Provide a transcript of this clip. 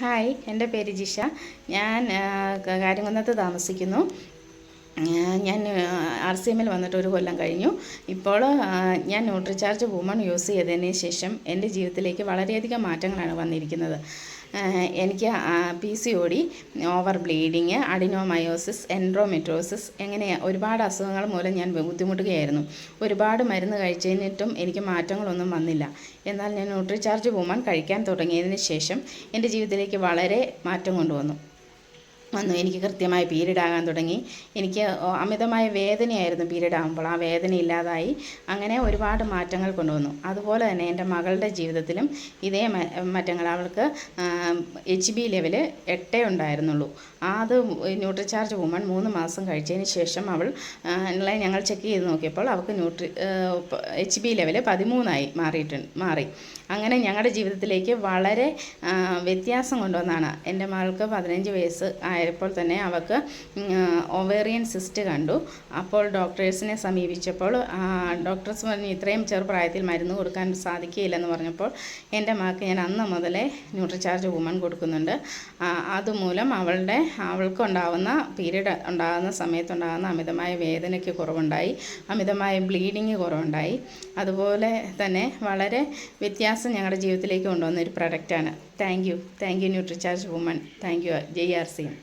Hi, എൻ്റെ പേര് ജിഷ. ഞാൻ കാര്യംകുന്നത്ത് താമസിക്കുന്നു. ഞാൻ RCMൽ വന്നിട്ട് 1 കൊല്ലം കഴിഞ്ഞു. ഇപ്പോൾ ഞാൻ ന്യൂട്രിചാർജ് വുമൺ യൂസ് ചെയ്തതിന് ശേഷം എൻ്റെ ജീവിതത്തിലേക്ക് വളരെയധികം മാറ്റങ്ങളാണ് വന്നിരിക്കുന്നത്. എനിക്ക് PCOD, over bleeding, adenomyosis, endometriosis എങ്ങനെ ഒരുപാട് അസുഖങ്ങൾ മൂലം ഞാൻ ബുദ്ധിമുട്ടുകയായിരുന്നു. ഒരുപാട് മരുന്ന് കഴിച്ചതിനിട്ടും എനിക്ക് മാറ്റങ്ങളൊന്നും വന്നില്ല. എന്നാൽ ഞാൻ ന്യൂട്രിചാർജ് വുമൺ കഴിക്കാൻ തുടങ്ങിയതിന് ശേഷം എൻ്റെ ജീവിതത്തിലേക്ക് വളരെ മാറ്റം കൊണ്ടുവന്നു. എനിക്ക് കൃത്യമായി പീരീഡ് ആകാൻ തുടങ്ങി. എനിക്ക് അമിതമായ വേദനയായിരുന്നു പീരീഡ് ആകുമ്പോൾ. ആ വേദന ഇല്ലാതായി. അങ്ങനെ ഒരുപാട് മാറ്റങ്ങൾ കൊണ്ടുവന്നു. അതുപോലെ തന്നെ എൻ്റെ മകളുടെ ജീവിതത്തിലും ഇതേ മാറ്റങ്ങൾ. അവൾക്ക് HB ലെവൽ 8 ഉണ്ടായിരുന്നുള്ളൂ. അത് ന്യൂട്രിചാർജ് വുമൺ 3 മാസം കഴിച്ചതിന് ശേഷം ഞങ്ങൾ ചെക്ക് ചെയ്ത് നോക്കിയപ്പോൾ അവൾക്ക് HB ലെവൽ 13 മാറി. അങ്ങനെ ഞങ്ങളുടെ ജീവിതത്തിലേക്ക് വളരെ വ്യത്യാസം കൊണ്ടുവന്നാണ്. എൻ്റെ മകൾക്ക് 15 വയസ്സ് ആയപ്പോൾ തന്നെ അവൾക്ക് ഒവേറിയൻ സിസ്റ്റ് കണ്ടു. അപ്പോൾ ഡോക്ടേഴ്സിനെ സമീപിച്ചപ്പോൾ ഡോക്ടേഴ്സ് പറഞ്ഞു ഇത്രയും ചെറുപ്രായത്തിൽ മരുന്ന് കൊടുക്കാൻ സാധിക്കുകയില്ലെന്ന് പറഞ്ഞപ്പോൾ എൻ്റെ മകൾക്ക് ഞാൻ അന്ന് മുതലേ ന്യൂട്രിചാർജ് വുമൺ കൊടുക്കുന്നുണ്ട്. അതുമൂലം അവൾക്കുണ്ടാകുന്ന പീരീഡ് ഉണ്ടാകുന്ന സമയത്തുണ്ടാകുന്ന അമിതമായ വേദനയ്ക്ക് കുറവുണ്ടായി, അമിതമായ ബ്ലീഡിങ് കുറവുണ്ടായി. അതുപോലെ തന്നെ വളരെ വ്യത്യാസം ഞങ്ങളുടെ ജീവിതത്തിലേക്ക് കൊണ്ടുവന്ന ഒരു പ്രൊഡക്റ്റാണ്. Thank you Nutricharge woman. Thank you JRCM.